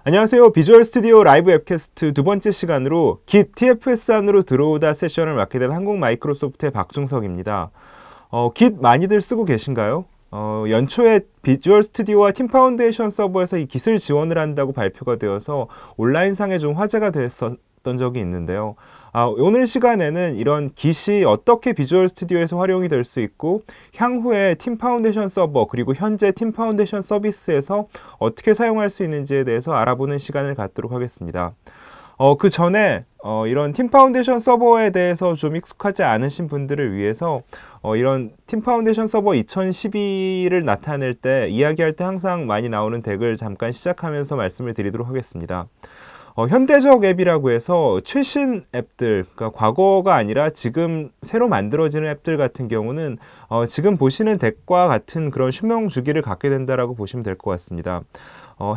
안녕하세요. 비주얼 스튜디오 라이브 웹캐스트 두 번째 시간으로 Git TFS 안으로 들어오다 세션을 맡게 된 한국 마이크로소프트의 박중석입니다. Git 많이들 쓰고 계신가요? 연초에 비주얼 스튜디오와 팀 파운데이션 서버에서 이 Git을 지원을 한다고 발표가 되어서 온라인상에 좀 화제가 됐었던 적이 있는데요. 오늘 시간에는 이런 Git이 어떻게 비주얼 스튜디오에서 활용이 될 수 있고 향후에 팀 파운데이션 서버 그리고 현재 팀 파운데이션 서비스에서 어떻게 사용할 수 있는지에 대해서 알아보는 시간을 갖도록 하겠습니다. 그 전에 이런 팀 파운데이션 서버에 대해서 좀 익숙하지 않으신 분들을 위해서 이런 팀 파운데이션 서버 2012를 나타낼 때 이야기할 때 항상 많이 나오는 덱을 잠깐 시작하면서 말씀을 드리도록 하겠습니다. 현대적 앱이라고 해서 최신 앱들, 그러니까 과거가 아니라 지금 새로 만들어지는 앱들 같은 경우는 지금 보시는 덱과 같은 그런 수명 주기를 갖게 된다라고 보시면 될 것 같습니다.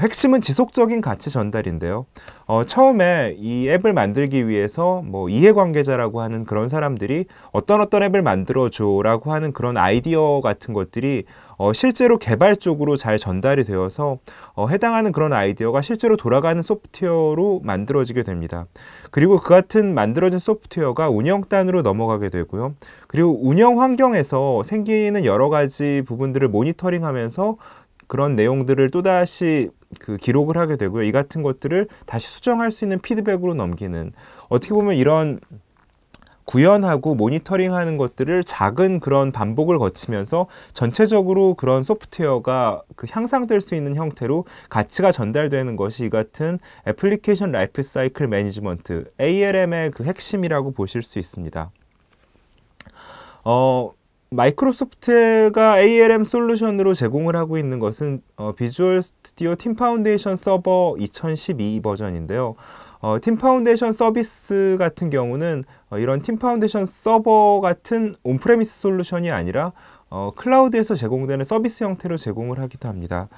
핵심은 지속적인 가치 전달인데요. 처음에 이 앱을 만들기 위해서 뭐 이해관계자라고 하는 그런 사람들이 어떤 앱을 만들어줘 라고 하는 그런 아이디어 같은 것들이 실제로 개발 쪽으로 잘 전달이 되어서 해당하는 그런 아이디어가 실제로 돌아가는 소프트웨어로 만들어지게 됩니다. 그리고 그 같은 만들어진 소프트웨어가 운영단으로 넘어가게 되고요. 그리고 운영 환경에서 생기는 여러 가지 부분들을 모니터링하면서 그런 내용들을 또다시 기록을 하게 되고요. 이 같은 것들을 다시 수정할 수 있는 피드백으로 넘기는, 어떻게 보면 이런 구현하고 모니터링하는 것들을 작은 그런 반복을 거치면서 전체적으로 그런 소프트웨어가 향상될 수 있는 형태로 가치가 전달되는 것이 이 같은 애플리케이션 라이프 사이클 매니지먼트, ALM의 그 핵심이라고 보실 수 있습니다. 마이크로소프트가 ALM 솔루션으로 제공을 하고 있는 것은 비주얼 스튜디오 팀 파운데이션 서버 2012 버전인데요. 팀 파운데이션 서비스 같은 경우는 이런 팀 파운데이션 서버 같은 온프레미스 솔루션이 아니라 클라우드에서 제공되는 서비스 형태로 제공을 하기도 합니다.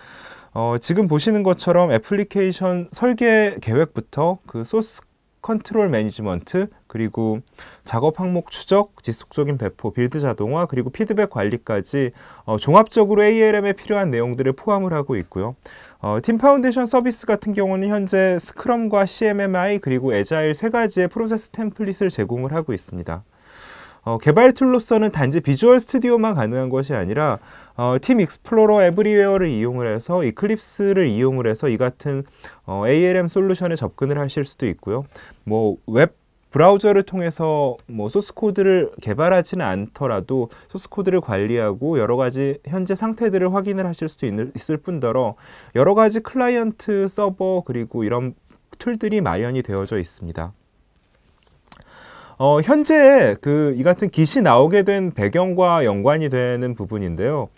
지금 보시는 것처럼 애플리케이션 설계 계획부터 그 소스 컨트롤 매니지먼트, 그리고 작업 항목 추적, 지속적인 배포, 빌드 자동화, 그리고 피드백 관리까지 종합적으로 ALM에 필요한 내용들을 포함을 하고 있고요. 팀 파운데이션 서비스 같은 경우는 현재 스크럼과 CMMI 그리고 애자일 세 가지의 프로세스 템플릿을 제공을 하고 있습니다. 개발 툴로서는 단지 비주얼 스튜디오만 가능한 것이 아니라 팀 익스플로러 에브리웨어를 이용을 해서 이클립스를 이용을 해서 이 같은 ALM 솔루션에 접근을 하실 수도 있고요. 뭐 웹 브라우저를 통해서 뭐 소스 코드를 개발하지는 않더라도 소스 코드를 관리하고 여러 가지 현재 상태들을 확인을 하실 수도 있을 뿐더러 여러 가지 클라이언트 서버 그리고 이런 툴들이 마련이 되어져 있습니다. 현재 이 같은 Git이 나오게 된 배경과 연관이 되는 부분인데요.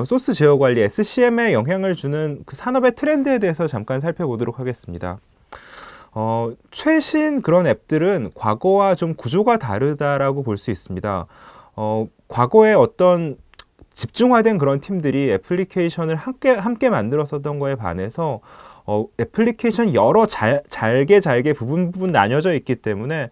소스 제어 관리 SCM에 영향을 주는 그 산업의 트렌드에 대해서 잠깐 살펴보도록 하겠습니다. 최신 그런 앱들은 과거와 좀 구조가 다르다라고 볼 수 있습니다. 과거에 어떤 집중화된 그런 팀들이 애플리케이션을 함께 만들었었던 거에 반해서 애플리케이션이 여러 잘게 부분 나뉘어져 있기 때문에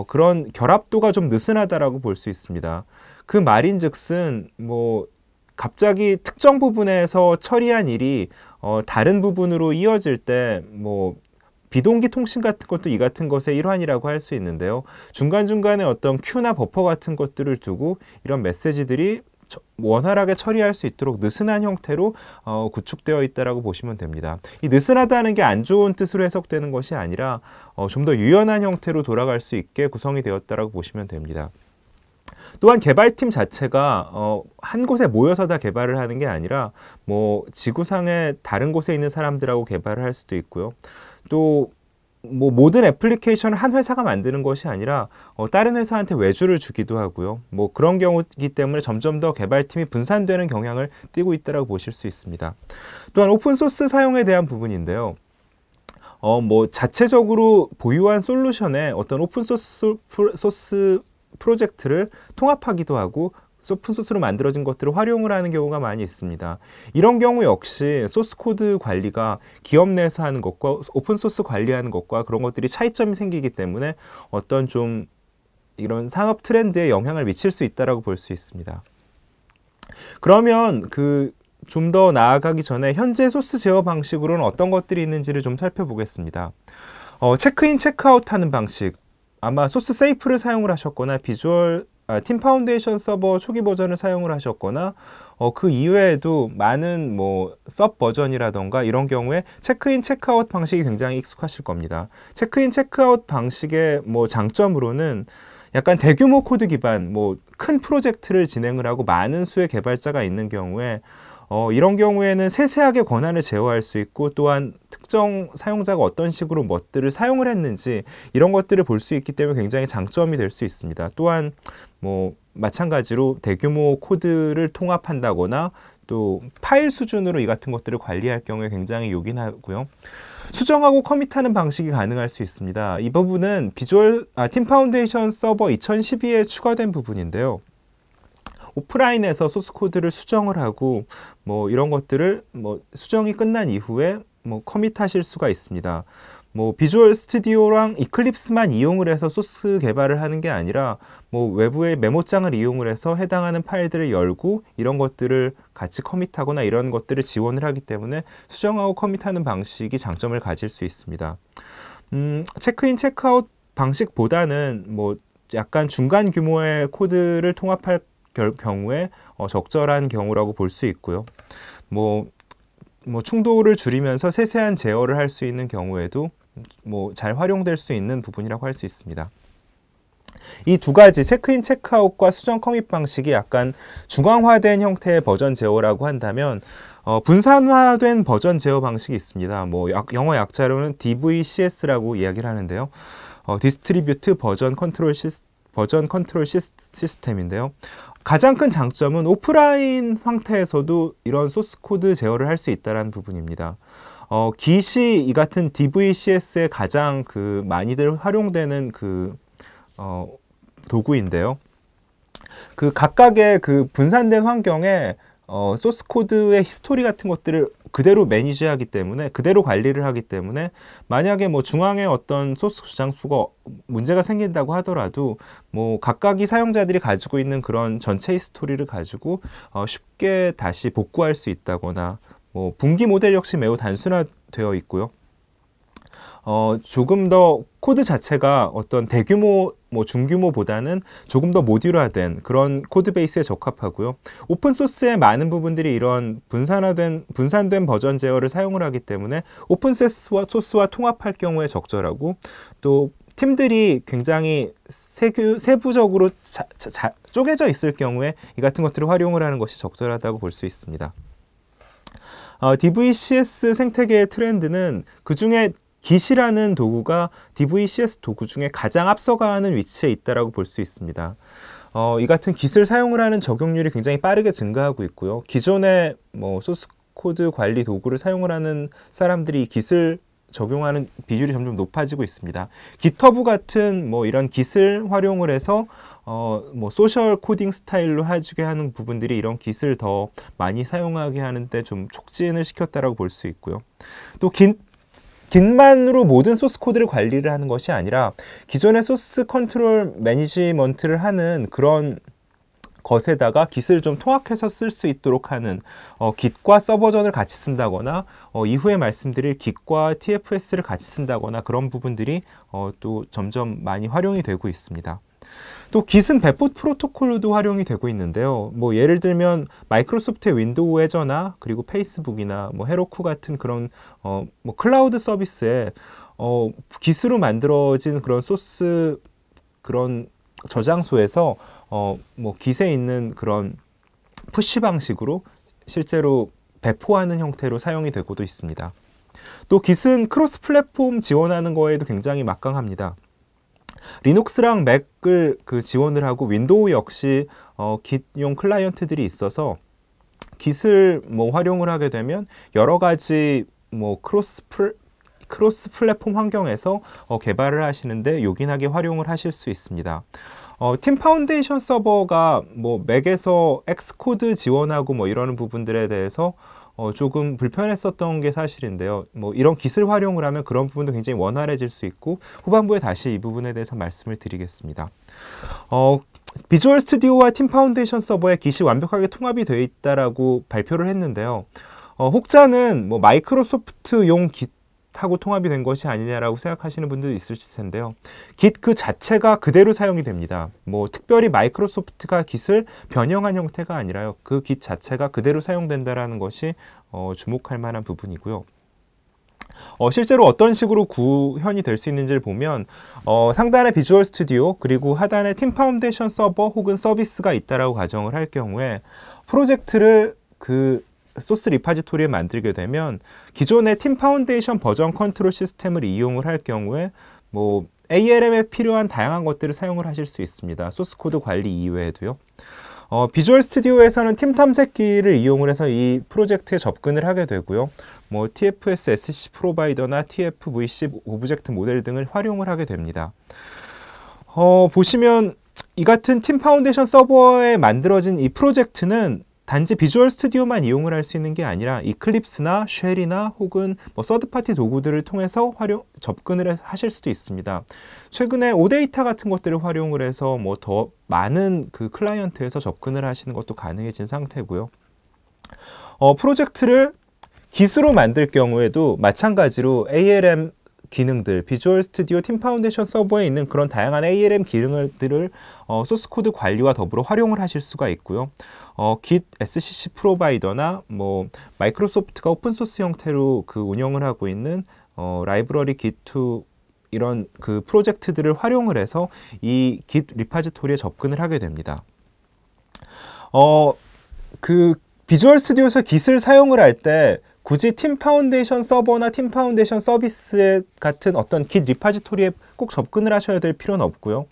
그런 결합도가 좀 느슨하다라고 볼 수 있습니다. 그 말인즉슨 뭐 갑자기 특정 부분에서 처리한 일이 다른 부분으로 이어질 때 뭐 비동기 통신 같은 것도 이 같은 것의 일환이라고 할 수 있는데요. 중간중간에 어떤 큐나 버퍼 같은 것들을 두고 이런 메시지들이 원활하게 처리할 수 있도록 느슨한 형태로 구축되어 있다고 보시면 됩니다. 이 느슨하다는 게 안 좋은 뜻으로 해석되는 것이 아니라 좀 더 유연한 형태로 돌아갈 수 있게 구성이 되었다고 보시면 됩니다. 또한 개발팀 자체가 한 곳에 모여서 다 개발을 하는 게 아니라 뭐 지구상의 다른 곳에 있는 사람들하고 개발을 할 수도 있고요. 또 뭐 모든 애플리케이션을 한 회사가 만드는 것이 아니라 다른 회사한테 외주를 주기도 하고요. 뭐 그런 경우이기 때문에 점점 더 개발팀이 분산되는 경향을 띠고 있다고 보실 수 있습니다. 또한 오픈소스 사용에 대한 부분인데요. 뭐 자체적으로 보유한 솔루션에 어떤 오픈소스 프로젝트를 통합하기도 하고 오픈소스로 만들어진 것들을 활용을 하는 경우가 많이 있습니다. 이런 경우 역시 소스코드 관리가 기업 내에서 하는 것과 오픈소스 관리하는 것과 그런 것들이 차이점이 생기기 때문에 어떤 좀 이런 산업 트렌드에 영향을 미칠 수 있다고 볼 수 있습니다. 그러면 좀 더 나아가기 전에 현재 소스 제어 방식으로는 어떤 것들이 있는지를 좀 살펴보겠습니다. 체크인, 체크아웃 하는 방식. 아마 소스 세이프를 사용을 하셨거나 팀 파운데이션 서버 초기 버전을 사용을 하셨거나 그 이외에도 많은 뭐 섭 버전이라던가 이런 경우에 체크인, 체크아웃 방식이 굉장히 익숙하실 겁니다. 체크인, 체크아웃 방식의 뭐 장점으로는 약간 대규모 코드 기반, 뭐 큰 프로젝트를 진행을 하고 많은 수의 개발자가 있는 경우에 이런 경우에는 세세하게 권한을 제어할 수 있고 또한 특정 사용자가 어떤 식으로 뭣들을 사용을 했는지 이런 것들을 볼 수 있기 때문에 굉장히 장점이 될 수 있습니다. 또한 뭐 마찬가지로 대규모 코드를 통합한다거나 또 파일 수준으로 이 같은 것들을 관리할 경우에 굉장히 요긴하고요. 수정하고 커밋하는 방식이 가능할 수 있습니다. 이 부분은 팀 파운데이션 서버 2012에 추가된 부분인데요. 오프라인에서 소스 코드를 수정을 하고 뭐 이런 것들을 뭐 수정이 끝난 이후에 뭐 커밋하실 수가 있습니다. 뭐 비주얼 스튜디오랑 이클립스만 이용을 해서 소스 개발을 하는 게 아니라 뭐 외부의 메모장을 이용을 해서 해당하는 파일들을 열고 이런 것들을 같이 커밋하거나 이런 것들을 지원을 하기 때문에 수정하고 커밋하는 방식이 장점을 가질 수 있습니다. 체크인, 체크아웃 방식보다는 뭐 약간 중간 규모의 코드를 통합할 경우에 적절한 경우라고 볼 수 있고요. 뭐 충돌을 줄이면서 세세한 제어를 할 수 있는 경우에도 뭐 잘 활용될 수 있는 부분이라고 할 수 있습니다. 이 두 가지 체크인, 체크아웃과 수정 커밋 방식이 약간 중앙화된 형태의 버전 제어라고 한다면 분산화된 버전 제어 방식이 있습니다. 뭐 영어 약자로는 DVCS라고 이야기를 하는데요. 디스트리뷰트 버전 컨트롤 시스템인데요. 가장 큰 장점은 오프라인 상태에서도 이런 소스 코드 제어를 할 수 있다는 부분입니다. Git이 이 같은 DVCS에 가장 많이들 활용되는 도구인데요. 각각의 분산된 환경에 소스 코드의 히스토리 같은 것들을 그대로 매니지하기 때문에 그대로 관리를 하기 때문에 만약에 뭐 중앙에 어떤 소스 저장소가 문제가 생긴다고 하더라도 뭐 각각이 사용자들이 가지고 있는 그런 전체 히스토리를 가지고 쉽게 다시 복구할 수 있다거나 뭐 분기 모델 역시 매우 단순화되어 있고요. 조금 더 코드 자체가 어떤 대규모, 중규모보다는 조금 더 모듈화된 그런 코드 베이스에 적합하고요. 오픈소스의 많은 부분들이 이런 분산된 버전 제어를 사용을 하기 때문에 오픈소스와 통합할 경우에 적절하고 또 팀들이 굉장히 세부적으로 쪼개져 있을 경우에 이 같은 것들을 활용을 하는 것이 적절하다고 볼 수 있습니다. DVCS 생태계의 트렌드는 그중에 Git이라는 도구가 DVCS 도구 중에 가장 앞서가는 위치에 있다고 볼 수 있습니다. 이 같은 Git을 사용을 하는 적용률이 굉장히 빠르게 증가하고 있고요. 기존의 소스 코드 관리 도구를 사용을 하는 사람들이 Git을 적용하는 비율이 점점 높아지고 있습니다. GitHub 같은 이런 Git을 활용을 해서 소셜 코딩 스타일로 해주게 하는 부분들이 이런 Git을 더 많이 사용하게 하는데 좀 촉진을 시켰다라고 볼 수 있고요. 또 Git만으로 모든 소스 코드를 관리를 하는 것이 아니라 기존의 소스 컨트롤 매니지먼트를 하는 그런 것에다가 Git을 좀 통합해서 쓸 수 있도록 하는 Git과 서버전을 같이 쓴다거나 이후에 말씀드릴 Git과 TFS를 같이 쓴다거나 그런 부분들이 또 점점 많이 활용이 되고 있습니다. 또 Git은 배포 프로토콜로도 활용이 되고 있는데요. 예를 들면 마이크로소프트의 윈도우 해저나 그리고 페이스북이나 헤로쿠 같은 그런 클라우드 서비스에 Git으로 만들어진 그런 소스 그런 저장소에서 Git에 있는 그런 푸시 방식으로 실제로 배포하는 형태로 사용이 되고도 있습니다. 또 Git은 크로스 플랫폼 지원하는 거에도 굉장히 막강합니다. 리눅스랑 맥을 지원을 하고 윈도우 역시 Git용 클라이언트들이 있어서 Git을 활용을 하게 되면 여러 가지 크로스 플랫폼 환경에서 개발을 하시는데 요긴하게 활용을 하실 수 있습니다. 팀 파운데이션 서버가 맥에서 엑스코드 지원하고 이러는 부분들에 대해서 조금 불편했었던 게 사실인데요. 이런 Git을 활용을 하면 그런 부분도 굉장히 원활해질 수 있고 후반부에 다시 이 부분에 대해서 말씀을 드리겠습니다. 비주얼 스튜디오와 팀 파운데이션 서버의 깃이 완벽하게 통합이 되어 있다라고 발표를 했는데요. 혹자는 뭐 마이크로소프트용 깃하고 통합이 된 것이 아니냐라고 생각하시는 분들도 있을 텐데요. 깃 그 자체가 그대로 사용이 됩니다. 뭐 특별히 마이크로소프트가 깃을 변형한 형태가 아니라요. 그 깃 자체가 그대로 사용된다라는 것이 주목할 만한 부분이고요. 실제로 어떤 식으로 구현이 될 수 있는지를 보면 상단에 비주얼 스튜디오 그리고 하단에 팀 파운데이션 서버 혹은 서비스가 있다라고 가정을 할 경우에 프로젝트를 그 소스 리파지토리에 만들게 되면 기존의 팀 파운데이션 버전 컨트롤 시스템을 이용을 할 경우에 뭐 ALM에 필요한 다양한 것들을 사용을 하실 수 있습니다. 소스 코드 관리 이외에도요. 비주얼 스튜디오에서는 팀 탐색기를 이용을 해서 이 프로젝트에 접근을 하게 되고요. 뭐 TFS SC 프로바이더나 TFVC 오브젝트 모델 등을 활용을 하게 됩니다. 보시면 이 같은 팀 파운데이션 서버에 만들어진 이 프로젝트는 단지 비주얼 스튜디오만 이용을 할 수 있는 게 아니라 이클립스나 쉘이나 혹은 뭐 서드파티 도구들을 통해서 접근을 하실 수도 있습니다. 최근에 오데이터 같은 것들을 활용을 해서 뭐 더 많은 그 클라이언트에서 접근을 하시는 것도 가능해진 상태고요. 프로젝트를 깃으로 만들 경우에도 마찬가지로 ALM 기능들, 비주얼 스튜디오 팀 파운데이션 서버에 있는 그런 다양한 ALM 기능들을 소스 코드 관리와 더불어 활용을 하실 수가 있고요. Git SCC 프로바이더나 뭐 마이크로소프트가 오픈 소스 형태로 그 운영을 하고 있는 라이브러리 Git2 이런 그 프로젝트들을 활용을 해서 이 Git 리파지토리에 접근을 하게 됩니다. 그 비주얼 스튜디오에서 Git을 사용을 할 때 굳이 팀 파운데이션 서버나 팀 파운데이션 서비스 같은 어떤 Git 리파지토리에 꼭 접근을 하셔야 될 필요는 없고요.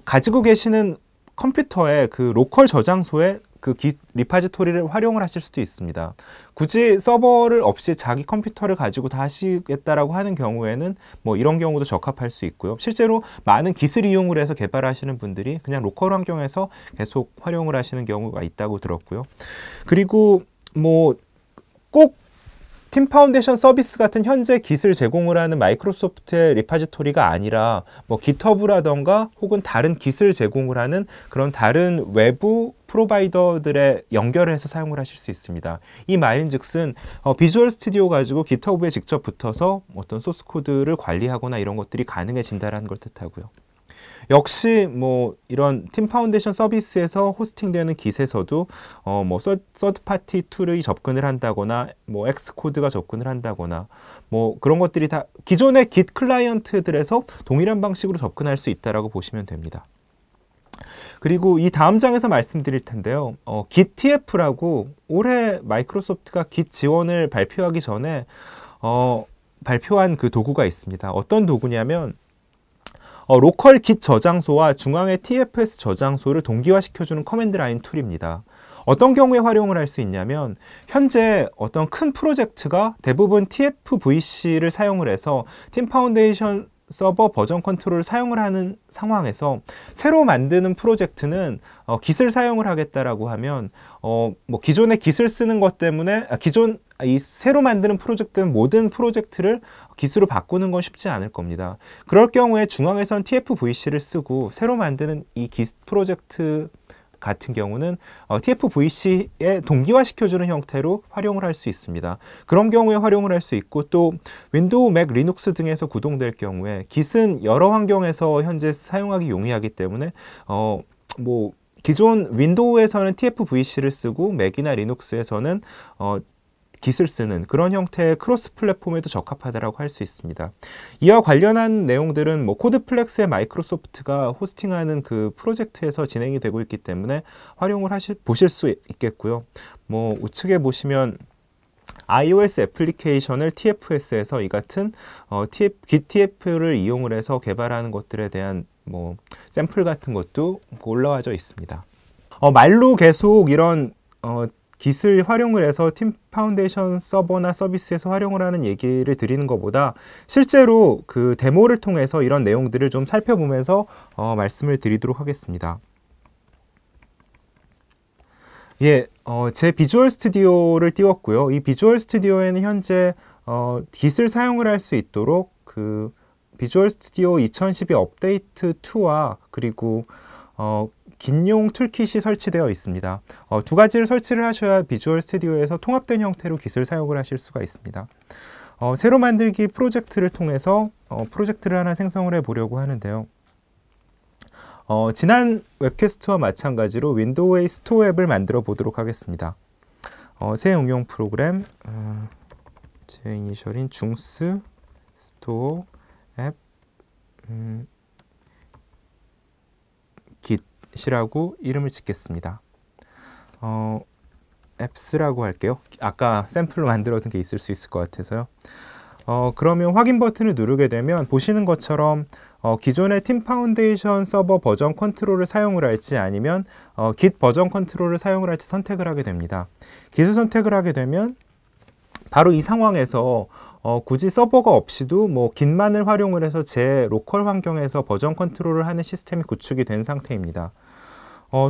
가지고 계시는 컴퓨터의 그 로컬 저장소에 그 Git 리파지토리를 활용을 하실 수도 있습니다. 굳이 서버를 없이 자기 컴퓨터를 가지고 다 하시겠다라고 하는 경우에는 뭐 이런 경우도 적합할 수 있고요. 실제로 많은 Git을 이용을 해서 개발하시는 분들이 그냥 로컬 환경에서 계속 활용을 하시는 경우가 있다고 들었고요. 그리고 뭐 꼭 팀 파운데이션 서비스 같은 현재 깃을 제공을 하는 마이크로소프트의 리파지토리가 아니라 뭐 깃허브라던가 혹은 다른 깃을 제공을 하는 그런 다른 외부 프로바이더들의 연결을 해서 사용을 하실 수 있습니다. 이 말인즉슨 비주얼 스튜디오 가지고 깃허브에 직접 붙어서 어떤 소스 코드를 관리하거나 이런 것들이 가능해진다는 걸 뜻하고요. 역시 뭐 이런 팀 파운데이션 서비스에서 호스팅되는 깃에서도 뭐 서드 파티 툴이 접근을 한다거나 뭐 엑스코드가 접근을 한다거나 뭐 그런 것들이 다 기존의 깃 클라이언트들에서 동일한 방식으로 접근할 수 있다라고 보시면 됩니다. 그리고 이 다음 장에서 말씀드릴 텐데요. Git TF라고 올해 마이크로소프트가 Git 지원을 발표하기 전에 발표한 그 도구가 있습니다. 어떤 도구냐면 로컬 Git 저장소와 중앙의 TFS 저장소를 동기화시켜주는 커맨드 라인 툴입니다. 어떤 경우에 활용을 할 수 있냐면 현재 어떤 큰 프로젝트가 대부분 TFVC를 사용을 해서 팀 파운데이션 서버 버전 컨트롤을 사용을 하는 상황에서 새로 만드는 프로젝트는 Git을 사용을 하겠다라고 하면 뭐 기존의 Git을 쓰는 것 때문에 이 새로 만드는 프로젝트는 모든 프로젝트를 Git으로 바꾸는 건 쉽지 않을 겁니다. 그럴 경우에 중앙에선 TFVC를 쓰고 새로 만드는 이 Git 프로젝트 같은 경우는 TFVC에 동기화시켜주는 형태로 활용을 할 수 있습니다. 그런 경우에 활용을 할 수 있고 또 윈도우, 맥, 리눅스 등에서 구동될 경우에 Git은 여러 환경에서 현재 사용하기 용이하기 때문에 뭐 기존 윈도우에서는 TFVC를 쓰고 맥이나 리눅스에서는 Git을 쓰는 그런 형태의 크로스 플랫폼에도 적합하다라고 할 수 있습니다. 이와 관련한 내용들은 뭐 코드플렉스의 마이크로소프트가 호스팅하는 그 프로젝트에서 진행이 되고 있기 때문에 활용을 보실 수 있겠고요. 뭐 우측에 보시면 iOS 애플리케이션을 TFS에서 이 같은 Git TF를 이용을 해서 개발하는 것들에 대한 뭐 샘플 같은 것도 올라와져 있습니다. 말로 계속 이런 Git을 활용을 해서 팀 파운데이션 서버나 서비스에서 활용을 하는 얘기를 드리는 것보다 실제로 그 데모를 통해서 이런 내용들을 좀 살펴보면서 말씀을 드리도록 하겠습니다. 예, 제 비주얼 스튜디오를 띄웠고요. 이 비주얼 스튜디오에는 현재 Git을 사용을 할 수 있도록 그 비주얼 스튜디오 2012 업데이트 2와 그리고 깃용 툴킷이 설치되어 있습니다. 두 가지를 설치를 하셔야 비주얼 스튜디오에서 통합된 형태로 깃을 사용을 하실 수가 있습니다. 새로 만들기 프로젝트를 통해서 프로젝트를 하나 생성을 해 보려고 하는데요. 지난 웹캐스트와 마찬가지로 윈도우의 스토어 앱을 만들어 보도록 하겠습니다. 새 응용 프로그램 제 이니셜인 중스 스토어 앱 깃이라고 이름을 짓겠습니다. 앱스라고 할게요. 아까 샘플로 만들어둔 게 있을 수 있을 것 같아서요. 그러면 확인 버튼을 누르게 되면 보시는 것처럼 기존의 팀 파운데이션 서버 버전 컨트롤을 사용을 할지 아니면 깃 버전 컨트롤을 사용을 할지 선택을 하게 됩니다. 깃을 선택을 하게 되면 바로 이 상황에서 굳이 서버가 없이도 뭐 깃만을 활용을 해서 제 로컬 환경에서 버전 컨트롤을 하는 시스템이 구축이 된 상태입니다.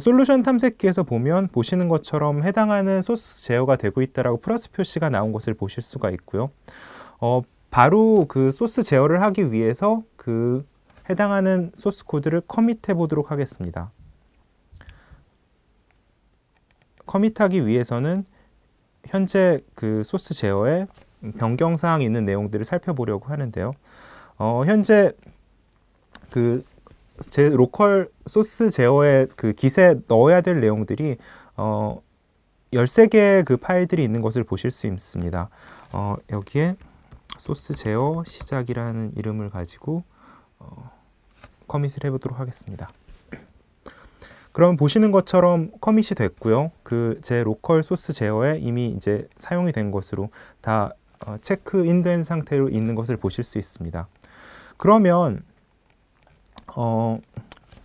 솔루션 탐색기에서 보면 보시는 것처럼 해당하는 소스 제어가 되고 있다라고 플러스 표시가 나온 것을 보실 수가 있고요. 바로 그 소스 제어를 하기 위해서 그 해당하는 소스 코드를 커밋해 보도록 하겠습니다. 커밋하기 위해서는 현재 그 소스 제어에 변경사항이 있는 내용들을 살펴보려고 하는데요. 현재 그 제 로컬 소스 제어에 그 깃에 넣어야 될 내용들이 13개의 그 파일들이 있는 것을 보실 수 있습니다. 여기에 소스 제어 시작이라는 이름을 가지고 커밋을 해보도록 하겠습니다. 그럼 보시는 것처럼 커밋이 됐고요. 그 제 로컬 소스 제어에 이미 이제 사용이 된 것으로 다 체크인된 상태로 있는 것을 보실 수 있습니다. 그러면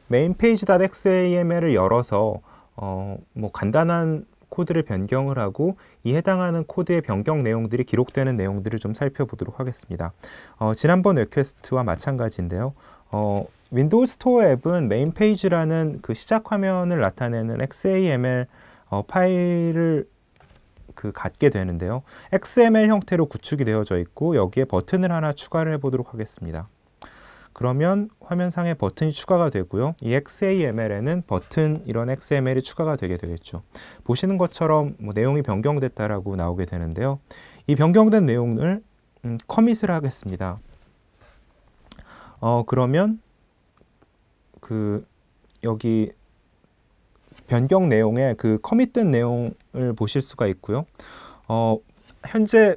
메인 페이지.xaml을 열어서 뭐 간단한 코드를 변경을 하고 이 해당하는 코드의 변경 내용들이 기록되는 내용들을 좀 살펴보도록 하겠습니다. 지난번 웹퀘스트와 마찬가지인데요. 윈도우 스토어 앱은 메인 페이지라는 그 시작 화면을 나타내는 XAML 파일을 갖게 되는데요. XML 형태로 구축이 되어져 있고 여기에 버튼을 하나 추가를 해보도록 하겠습니다. 그러면 화면상에 버튼이 추가가 되고요. 이 XAML에는 버튼 이런 XML이 추가가 되게 되겠죠. 보시는 것처럼 뭐 내용이 변경됐다라고 나오게 되는데요. 이 변경된 내용을 커밋을 하겠습니다. 그러면 여기 변경 내용에 그 커밋된 내용을 보실 수가 있고요. 현재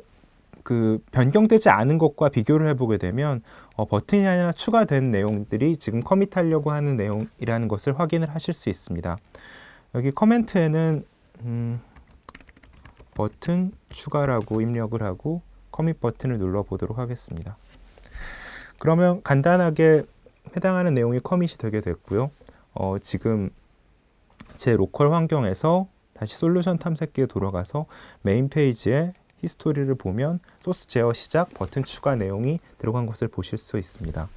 그 변경되지 않은 것과 비교를 해보게 되면 버튼이 하나 추가된 내용들이 지금 커밋하려고 하는 내용이라는 것을 확인을 하실 수 있습니다. 여기 커멘트에는 버튼 추가라고 입력을 하고 커밋 버튼을 눌러 보도록 하겠습니다. 그러면 간단하게 해당하는 내용이 커밋이 되게 됐고요. 지금 제 로컬 환경에서 다시 솔루션 탐색기에 돌아가서 메인 페이지에 히스토리를 보면 소스 제어 시작 버튼 추가 내용이 들어간 것을 보실 수 있습니다.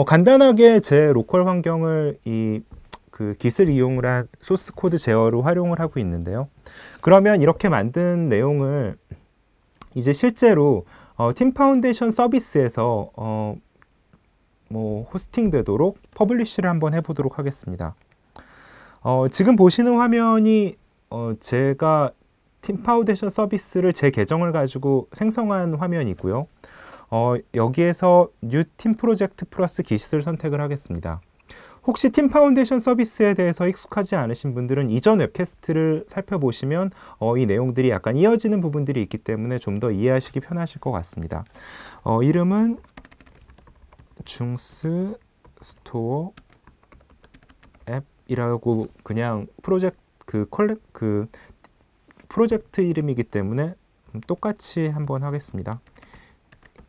간단하게 제 로컬 환경을 그 깃을 이용을 한 소스 코드 제어로 활용을 하고 있는데요. 그러면 이렇게 만든 내용을 이제 실제로 팀 파운데이션 서비스에서 뭐 호스팅 되도록 퍼블리쉬를 한번 해보도록 하겠습니다. 지금 보시는 화면이 제가 팀 파운데이션 서비스를 제 계정을 가지고 생성한 화면이고요. 여기에서 뉴 팀 프로젝트 플러스 깃을 선택을 하겠습니다. 혹시 팀 파운데이션 서비스에 대해서 익숙하지 않으신 분들은 이전 웹캐스트를 살펴보시면 이 내용들이 약간 이어지는 부분들이 있기 때문에 좀 더 이해하시기 편하실 것 같습니다. 이름은 중스 스토어 앱이라고 그냥 프로젝트 이름이기 때문에 똑같이 한번 하겠습니다.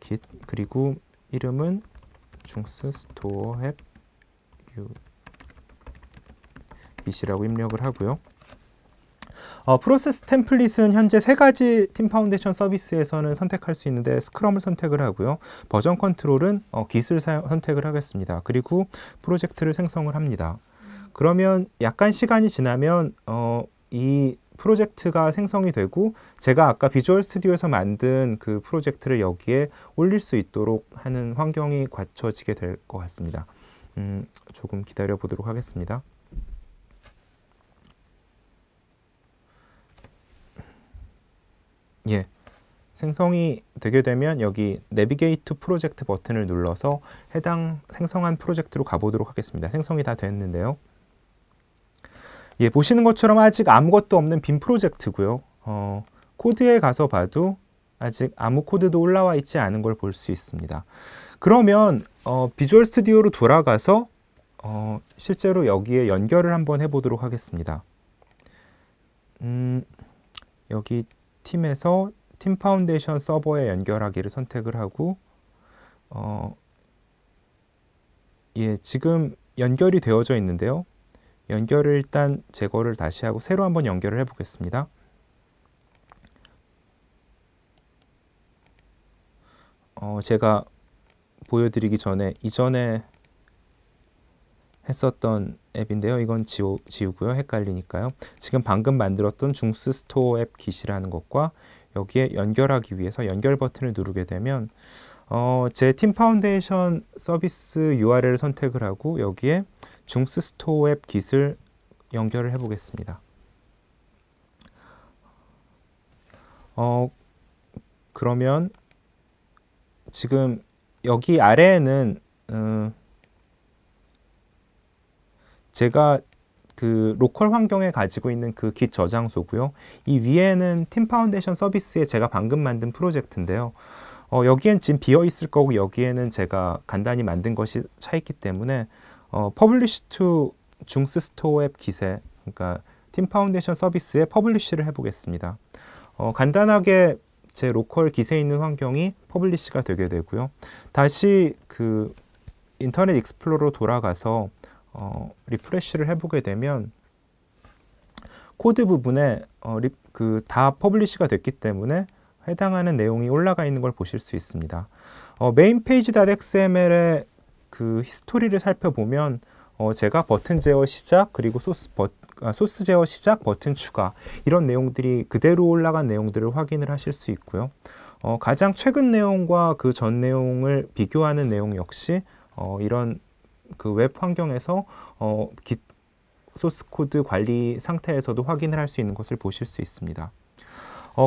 깃 그리고 이름은 중스 스토어 앱 깃이라고 입력을 하고요. 프로세스 템플릿은 현재 3가지 팀 파운데이션 서비스에서는 선택할 수 있는데 스크럼을 선택을 하고요. 버전 컨트롤은 깃을 선택을 하겠습니다. 그리고 프로젝트를 생성을 합니다. 그러면 약간 시간이 지나면 이 프로젝트가 생성이 되고 제가 아까 비주얼 스튜디오에서 만든 그 프로젝트를 여기에 올릴 수 있도록 하는 환경이 갖춰지게 될 것 같습니다. 조금 기다려 보도록 하겠습니다. 예, 생성이 되게 되면 여기 내비게이트 프로젝트 버튼을 눌러서 해당 생성한 프로젝트로 가보도록 하겠습니다. 생성이 다 됐는데요. 예, 보시는 것처럼 아직 아무것도 없는 빈 프로젝트고요. 코드에 가서 봐도 아직 아무 코드도 올라와 있지 않은 걸 볼 수 있습니다. 그러면 비주얼 스튜디오로 돌아가서 실제로 여기에 연결을 한번 해보도록 하겠습니다. 여기 팀에서 팀 파운데이션 서버에 연결하기를 선택을 하고 예, 지금 연결이 되어져 있는데요. 연결을 일단 제거를 다시 하고 새로 한번 연결을 해 보겠습니다. 제가 보여드리기 전에 이전에 했었던 앱인데요. 이건 지우고요. 헷갈리니까요. 지금 방금 만들었던 중스 스토어 앱 깃이라는 것과 여기에 연결하기 위해서 연결 버튼을 누르게 되면 제 팀 파운데이션 서비스 URL을 선택을 하고 여기에 중스 스토어 앱 깃을 연결을 해 보겠습니다. 그러면 지금 여기 아래에는 제가 그 로컬 환경에 가지고 있는 그 깃 저장소고요. 이 위에는 팀 파운데이션 서비스에 제가 방금 만든 프로젝트인데요. 여기엔 지금 비어 있을 거고 여기에는 제가 간단히 만든 것이 차 있기 때문에 퍼블리시 투 중스 스토어 앱 깃에 그러니까 팀 파운데이션 서비스에 퍼블리시를 해보겠습니다. 간단하게 제 로컬 깃에 있는 환경이 퍼블리시가 되게 되고요. 다시 그 인터넷 익스플로러로 돌아가서 리프레시를 해보게 되면 코드 부분에 다 퍼블리시가 됐기 때문에 해당하는 내용이 올라가 있는 걸 보실 수 있습니다. 메인 페이지.xml의 그 히스토리를 살펴보면 제가 버튼 제어 시작 그리고 소스 제어 시작 버튼 추가 이런 내용들이 그대로 올라간 내용들을 확인을 하실 수 있고요. 가장 최근 내용과 그 전 내용을 비교하는 내용 역시 이런 그 웹 환경에서 깃 소스 코드 관리 상태에서도 확인을 할 수 있는 것을 보실 수 있습니다.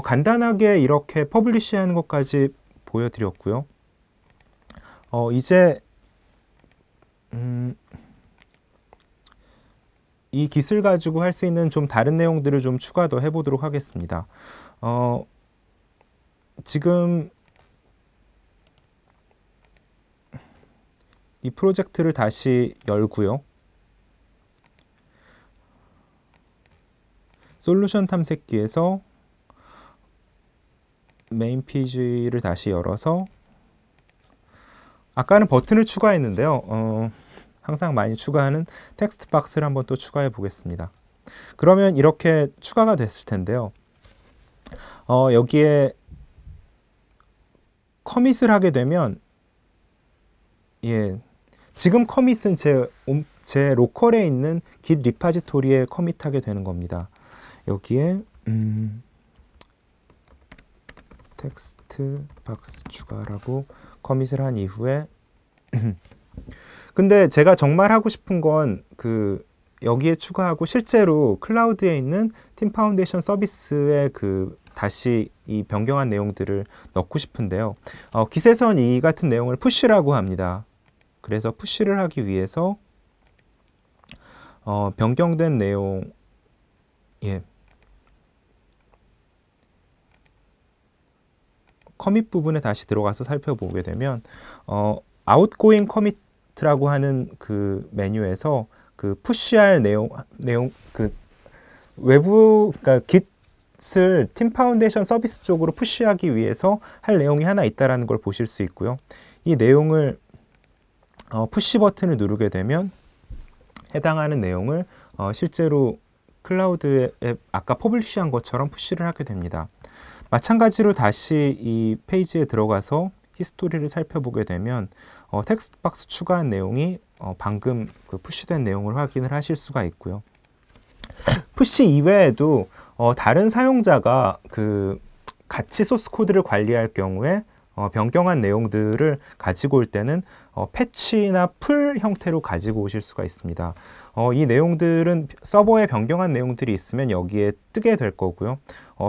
간단하게 이렇게 퍼블리시 하는 것까지 보여드렸고요. 이제 이 깃을 가지고 할 수 있는 좀 다른 내용들을 좀 추가 더 해보도록 하겠습니다. 지금 이 프로젝트를 다시 열고요. 솔루션 탐색기에서 메인 페이지를 다시 열어서 아까는 버튼을 추가했는데요. 항상 많이 추가하는 텍스트 박스를 한번 또 추가해 보겠습니다. 그러면 이렇게 추가가 됐을 텐데요. 여기에 커밋을 하게 되면 예, 지금 커밋은 제 로컬에 있는 깃 리파지토리에 커밋하게 되는 겁니다. 여기에 텍스트 박스 추가라고 커밋을 한 이후에 근데 제가 정말 하고 싶은 건 그 여기에 추가하고 실제로 클라우드에 있는 팀 파운데이션 서비스에 그 다시 이 변경한 내용들을 넣고 싶은데요. 깃에선 이 같은 내용을 푸시라고 합니다. 그래서 푸시를 하기 위해서 변경된 내용 예. 커밋 부분에 다시 들어가서 살펴보게 되면 outgoing commit라고 하는 그 메뉴에서 그 푸시할 내용 그 외부 그러니까 깃을 팀 파운데이션 서비스 쪽으로 푸시하기 위해서 할 내용이 하나 있다라는 걸 보실 수 있고요. 이 내용을 푸시 버튼을 누르게 되면 해당하는 내용을 실제로 클라우드에 아까 퍼블리시한 것처럼 푸시를 하게 됩니다. 마찬가지로 다시 이 페이지에 들어가서 히스토리를 살펴보게 되면 텍스트 박스 추가한 내용이 방금 그 푸시된 내용을 확인을 하실 수가 있고요. 푸시 이외에도 다른 사용자가 그 같이 소스 코드를 관리할 경우에 변경한 내용들을 가지고 올 때는 패치나 풀 형태로 가지고 오실 수가 있습니다. 이 내용들은 서버에 변경한 내용들이 있으면 여기에 뜨게 될 거고요.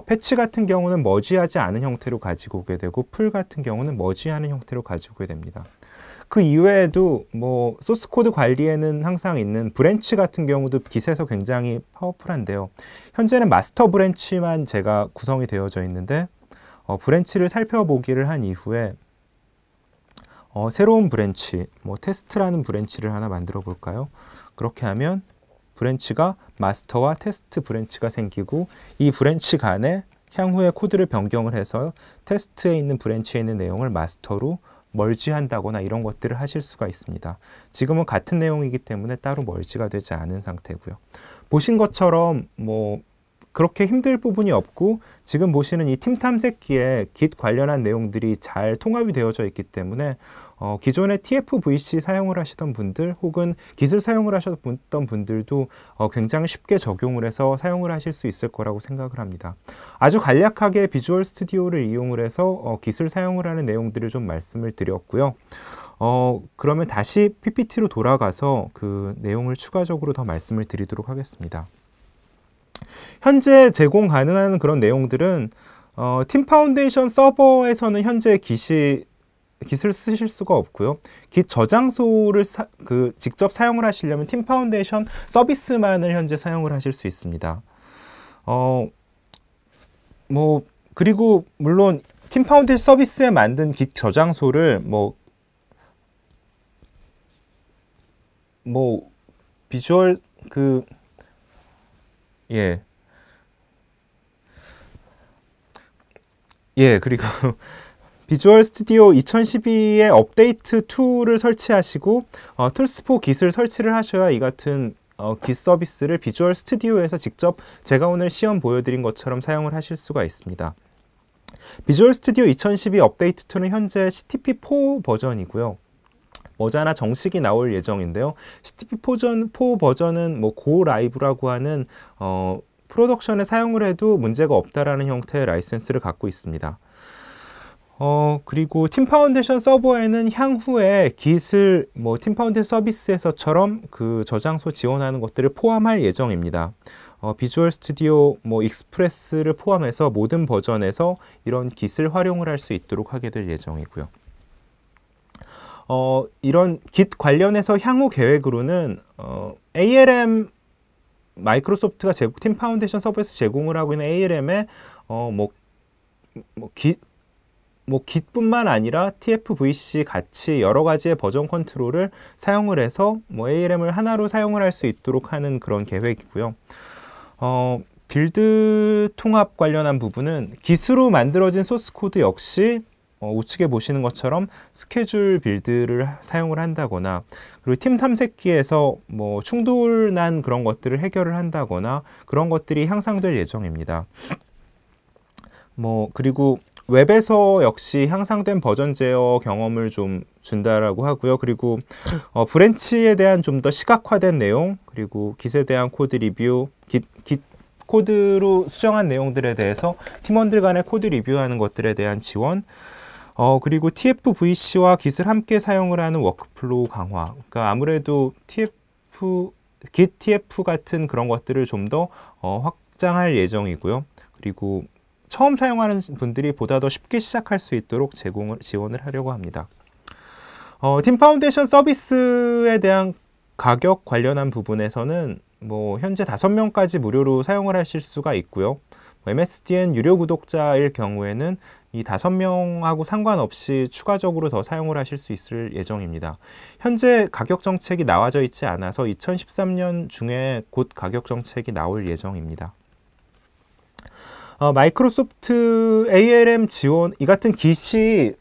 패치 같은 경우는 머지하지 않은 형태로 가지고 오게 되고 풀 같은 경우는 머지하는 형태로 가지고 오게 됩니다. 그 이외에도 뭐 소스 코드 관리에는 항상 있는 브랜치 같은 경우도 Git에서 굉장히 파워풀한데요. 현재는 마스터 브랜치만 제가 구성이 되어져 있는데 브랜치를 살펴보기를 한 이후에 새로운 브랜치, 뭐 테스트라는 브랜치를 하나 만들어 볼까요? 그렇게 하면 브랜치가 마스터와 테스트 브랜치가 생기고 이 브랜치 간에 향후에 코드를 변경을 해서 테스트에 있는 브랜치에 있는 내용을 마스터로 멀지한다거나 이런 것들을 하실 수가 있습니다. 지금은 같은 내용이기 때문에 따로 멀지가 되지 않은 상태고요. 보신 것처럼 뭐 그렇게 힘들 부분이 없고 지금 보시는 이 팀 탐색기에 Git 관련한 내용들이 잘 통합이 되어져 있기 때문에 기존에 TFVC 사용을 하시던 분들 혹은 Git을 사용을 하셨던 분들도 굉장히 쉽게 적용을 해서 사용을 하실 수 있을 거라고 생각을 합니다. 아주 간략하게 비주얼 스튜디오를 이용을 해서 Git을 사용을 하는 내용들을 좀 말씀을 드렸고요. 그러면 다시 PPT로 돌아가서 그 내용을 추가적으로 더 말씀을 드리도록 하겠습니다. 현재 제공 가능한 그런 내용들은 팀 파운데이션 서버에서는 현재 Git을 쓰실 수가 없고요. Git 저장소를 직접 사용을 하시려면 팀 파운데이션 서비스만을 현재 사용을 하실 수 있습니다. 그리고 물론 팀 파운데이션 서비스에 만든 Git 저장소를 비주얼 그리고 비주얼 스튜디오 2012의 업데이트 2를 설치하시고 툴스 포 Git을 설치를 하셔야 이 같은 Git 서비스를 비주얼 스튜디오에서 직접 제가 오늘 시험 보여드린 것처럼 사용을 하실 수가 있습니다. 비주얼 스튜디오 2012 업데이트 2는 현재 CTP4 버전이고요. 머지않아 정식이 나올 예정인데요. CTP4 버전은 고 라이브라고 하는 프로덕션에 사용을 해도 문제가 없다라는 형태의 라이센스를 갖고 있습니다. 그리고 팀 파운데이션 서버에는 향후에 Git을 팀 파운데이션 서비스에서처럼 그 저장소 지원하는 것들을 포함할 예정입니다. 비주얼 스튜디오 익스프레스를 포함해서 모든 버전에서 이런 Git을 활용을 할 수 있도록 하게 될 예정이고요. 이런 Git 관련해서 향후 계획으로는 ALM 마이크로소프트가 팀 파운데이션 서비스 제공을 하고 있는 ALM에 Git뿐만 아니라 TFVC 같이 여러 가지의 버전 컨트롤을 사용을 해서 ALM을 하나로 사용을 할 수 있도록 하는 그런 계획이고요. 빌드 통합 관련한 부분은 Git으로 만들어진 소스 코드 역시 우측에 보시는 것처럼 스케줄 빌드를 사용을 한다거나 그리고 팀 탐색기에서 충돌난 그런 것들을 해결을 한다거나 그런 것들이 향상될 예정입니다. 그리고 웹에서 역시 향상된 버전 제어 경험을 좀 준다라고 하고요. 그리고 브랜치에 대한 좀 더 시각화된 내용, 그리고 Git에 대한 코드 리뷰, Git 코드로 수정한 내용들에 대해서 팀원들 간의 코드 리뷰하는 것들에 대한 지원, 그리고 TFVC와 Git을 함께 사용을 하는 워크플로우 강화. 그러니까 아무래도 Git TF 같은 그런 것들을 좀 더 확장할 예정이고요. 그리고 처음 사용하는 분들이 보다 더 쉽게 시작할 수 있도록 지원을 하려고 합니다. 팀 파운데이션 서비스에 대한 가격 관련한 부분에서는 현재 5명까지 무료로 사용을 하실 수가 있고요. MSDN 유료 구독자일 경우에는 이 5명하고 상관없이 추가적으로 더 사용을 하실 수 있을 예정입니다. 현재 가격 정책이 나와져 있지 않아서 2013년 중에 곧 가격 정책이 나올 예정입니다. 마이크로소프트 ALM 지원, 이 같은 Git이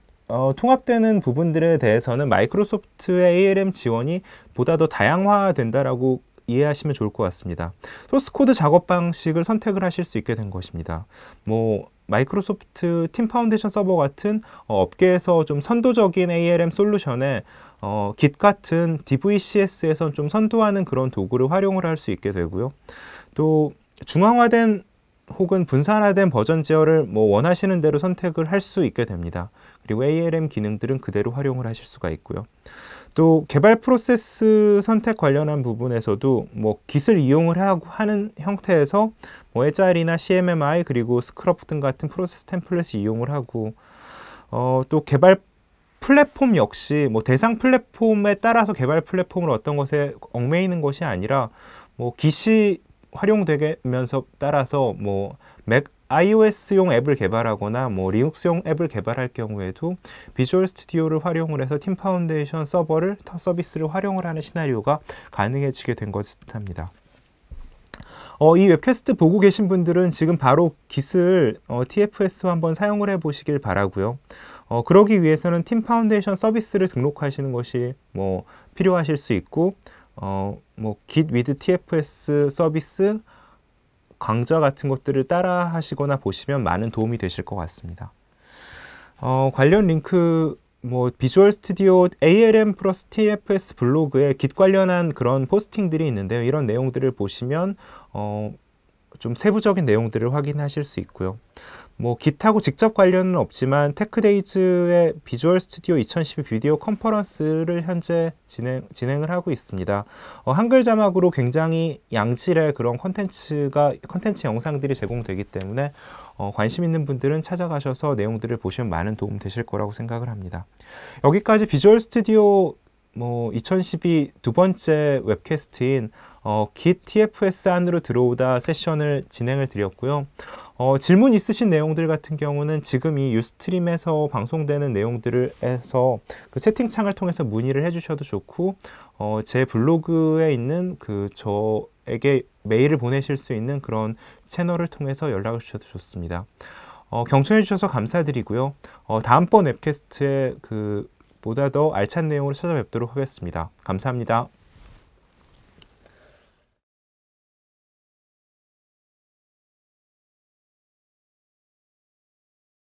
통합되는 부분들에 대해서는 마이크로소프트의 ALM 지원이 보다 더 다양화된다라고 이해하시면 좋을 것 같습니다. 소스코드 작업 방식을 선택을 하실 수 있게 된 것입니다. 마이크로소프트 팀 파운데이션 서버 같은 업계에서 좀 선도적인 ALM 솔루션에 Git 같은 DVCS에서 좀 선도하는 그런 도구를 활용을 할 수 있게 되고요. 또 중앙화된 혹은 분산화된 버전 제어를 원하시는 대로 선택을 할 수 있게 됩니다. 그리고 ALM 기능들은 그대로 활용을 하실 수가 있고요. 또 개발 프로세스 선택 관련한 부분에서도 뭐 Git을 이용을 하는 형태에서 뭐 에자일이나 CMMI 그리고 스크럽 등 같은 프로세스 템플릿을 이용을 하고 또 개발 플랫폼 역시 뭐 대상 플랫폼에 따라서 개발 플랫폼을 어떤 것에 얽매이는 것이 아니라 뭐 Git이 활용되면서 따라서 뭐 맥 iOS용 앱을 개발하거나 뭐 리눅스용 앱을 개발할 경우에도 비주얼 스튜디오를 활용을 해서 팀 파운데이션 서비스를 활용을 하는 시나리오가 가능해지게 된 것입니다. 이 웹캐스트 보고 계신 분들은 지금 바로 Git을 TFS와 한번 사용을 해 보시길 바라고요. 그러기 위해서는 팀 파운데이션 서비스를 등록하시는 것이 뭐 필요하실 수 있고 뭐 Git with TFS 서비스 강좌 같은 것들을 따라 하시거나 보시면 많은 도움이 되실 것 같습니다. 관련 링크 뭐 비주얼 스튜디오 ALM 플러스 TFS 블로그에 Git 관련한 그런 포스팅들이 있는데요. 이런 내용들을 보시면 좀 세부적인 내용들을 확인하실 수 있고요. 뭐 Git하고 직접 관련은 없지만 테크데이즈의 비주얼 스튜디오 2012 비디오 컨퍼런스를 현재 진행을 하고 있습니다. 한글 자막으로 굉장히 양질의 그런 컨텐츠 영상들이 제공되기 때문에 관심 있는 분들은 찾아가셔서 내용들을 보시면 많은 도움 되실 거라고 생각을 합니다. 여기까지 비주얼 스튜디오 2012 두 번째 웹캐스트인 Git TFS 안으로 들어오다 세션을 진행을 드렸고요. 질문 있으신 내용들 같은 경우는 지금 이 유스트림에서 방송되는 내용들을 해서 그 채팅창을 통해서 문의를 해주셔도 좋고 제 블로그에 있는 저에게 메일을 보내실 수 있는 그런 채널을 통해서 연락을 주셔도 좋습니다. 경청해 주셔서 감사드리고요. 다음번 웹캐스트에 보다 더 알찬 내용으로 찾아뵙도록 하겠습니다. 감사합니다.